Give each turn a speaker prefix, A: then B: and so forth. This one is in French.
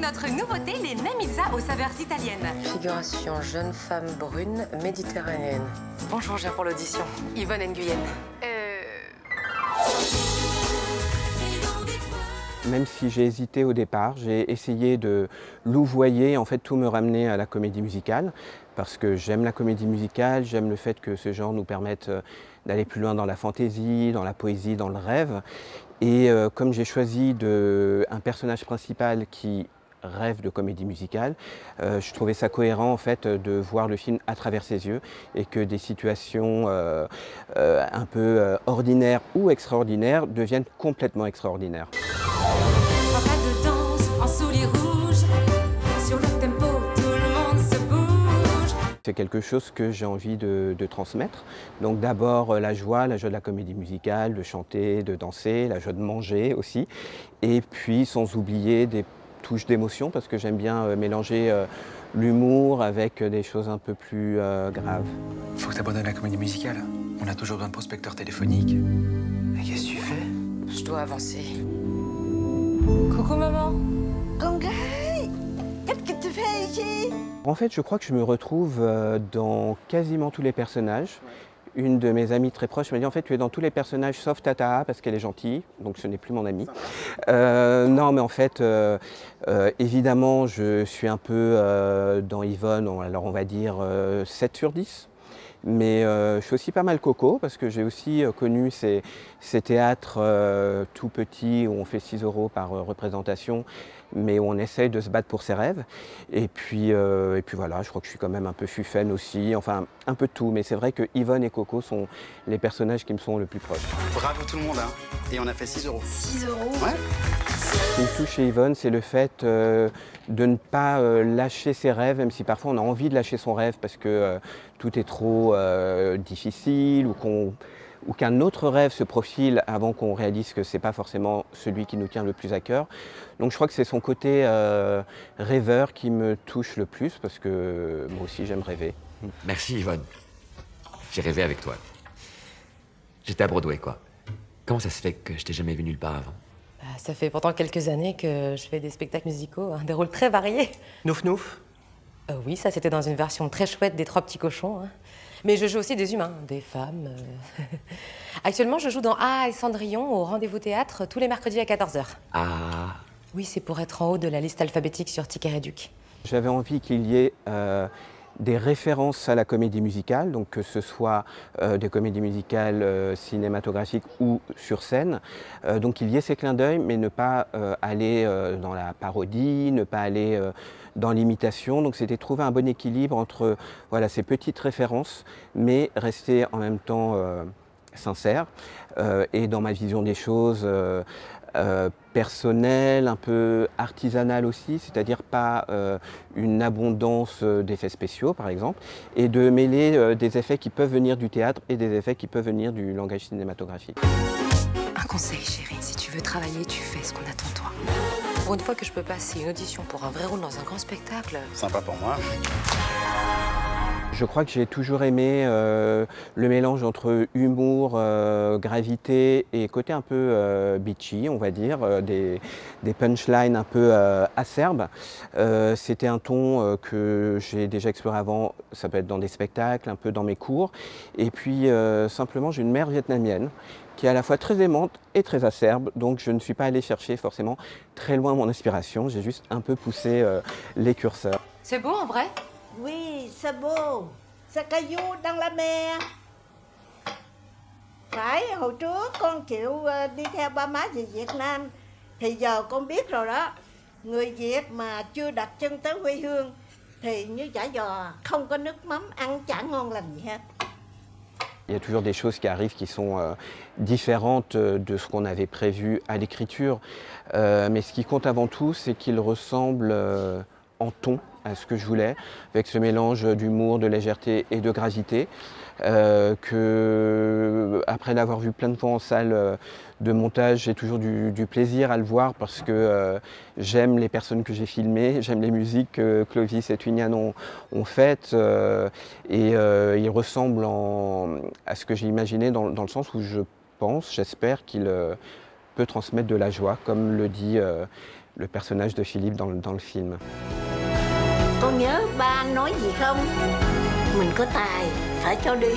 A: notre nouveauté, les mêmes pizzas aux saveurs italiennes.
B: Figuration jeune femme brune méditerranéenne.
A: Bonjour, je viens pour l'audition. Yvonne Nguyen.
C: Même si j'ai hésité au départ, j'ai essayé de louvoyer, en fait tout me ramener à la comédie musicale, parce que j'aime la comédie musicale, j'aime le fait que ce genre nous permette d'aller plus loin dans la fantaisie, dans la poésie, dans le rêve. Et comme j'ai choisi un personnage principal qui rêve de comédie musicale, je trouvais ça cohérent en fait de voir le film à travers ses yeux et que des situations un peu ordinaires ou extraordinaires deviennent complètement extraordinaires.
A: Pas de danse en souliers rouges, sur le tempo, tout le monde se bouge.
C: C'est quelque chose que j'ai envie de transmettre. Donc d'abord la joie de la comédie musicale, de chanter, de danser, la joie de manger aussi. Et puis sans oublier des touches d'émotion parce que j'aime bien mélanger l'humour avec des choses un peu plus graves.
D: Faut que t'abandonnes la comédie musicale. On a toujours besoin de prospecteurs téléphoniques. Mais qu'est-ce que tu fais?
B: Je dois avancer.
A: Coucou maman.
E: Congai, qu'est-ce que tu fais ici?
C: En fait, je crois que je me retrouve dans quasiment tous les personnages. Une de mes amies très proches m'a dit en fait tu es dans tous les personnages sauf Tata parce qu'elle est gentille, donc ce n'est plus mon amie. Non mais en fait évidemment je suis un peu dans Yvonne, alors on va dire 7 sur 10. Mais je suis aussi pas mal Coco parce que j'ai aussi connu ces théâtres tout petits où on fait 6 € par représentation mais où on essaye de se battre pour ses rêves. Et puis voilà, je crois que je suis quand même un peu Fufaine aussi, enfin un peu de tout. Mais c'est vrai que Yvonne et Coco sont les personnages qui me sont le plus proches.
F: Bravo tout le monde, hein. Et on a fait 6 €.
E: 6 €?
F: Ouais.
C: Ce qui me touche chez Yvonne, c'est le fait de ne pas lâcher ses rêves, même si parfois on a envie de lâcher son rêve parce que tout est trop difficile ou qu'un autre rêve se profile avant qu'on réalise que ce n'est pas forcément celui qui nous tient le plus à cœur. Donc je crois que c'est son côté rêveur qui me touche le plus parce que moi aussi j'aime rêver.
G: Merci Yvonne. J'ai rêvé avec toi. J'étais à Broadway, quoi. Comment ça se fait que je t'ai jamais vu nulle part avant?
B: Ça fait pourtant quelques années que je fais des spectacles musicaux, hein, des rôles très variés.
C: Nouf nouf.
B: Oui, ça c'était dans une version très chouette des Trois Petits Cochons. Hein. Mais je joue aussi des humains, des femmes. Actuellement, je joue dans A et Cendrillon au Rendez-vous Théâtre tous les mercredis à 14 h.
G: Ah.
B: Oui, c'est pour être en haut de la liste alphabétique sur Ticket Réduc.
C: J'avais envie qu'il y ait des références à la comédie musicale, donc que ce soit des comédies musicales cinématographiques ou sur scène. Donc qu'il y ait ces clins d'œil, mais ne pas aller dans la parodie, ne pas aller dans l'imitation. Donc c'était trouver un bon équilibre entre voilà, ces petites références, mais rester en même temps sincère. Et dans ma vision des choses, personnelle, un peu artisanale aussi, c'est-à-dire pas une abondance d'effets spéciaux par exemple, et de mêler des effets qui peuvent venir du théâtre et des effets qui peuvent venir du langage cinématographique.
A: Un conseil chérie, si tu veux travailler, tu fais ce qu'on attend de toi. Pour une fois que je peux passer une audition pour un vrai rôle dans un grand spectacle.
F: Sympa pour moi.
C: Je crois que j'ai toujours aimé le mélange entre humour, gravité et côté un peu bitchy, on va dire, des punchlines un peu acerbes. C'était un ton que j'ai déjà exploré avant, ça peut être dans des spectacles, un peu dans mes cours. Et puis simplement, j'ai une mère vietnamienne qui est à la fois très aimante et très acerbe, donc je ne suis pas allé chercher forcément très loin mon inspiration, j'ai juste un peu poussé les curseurs.
A: C'est beau en vrai?
E: Oui, c'est beau. C'est caillou dans la mer. Phải, hồi trước con chịu đi theo ba má về Việt Nam. Thì giờ con biết rồi đó. Người Việt mà chưa đặt chân tới quê hương thì như chả giò, không có nước mắm ăn chả ngon lành gì hết.
C: Il y a toujours des choses qui arrivent qui sont différentes de ce qu'on avait prévu à l'écriture. Mais ce qui compte avant tout, c'est qu'il ressemble en ton à ce que je voulais, avec ce mélange d'humour, de légèreté et de gravité. Après l'avoir vu plein de fois en salle de montage, j'ai toujours du plaisir à le voir parce que j'aime les personnes que j'ai filmées, j'aime les musiques que Clovis et Twinian ont faites et il ressemble à ce que j'ai imaginé dans le sens où je pense, j'espère qu'il peut transmettre de la joie, comme le dit le personnage de Philippe dans le film.
E: Con nhớ ba nói gì không? Mình có tài, phải cho đi.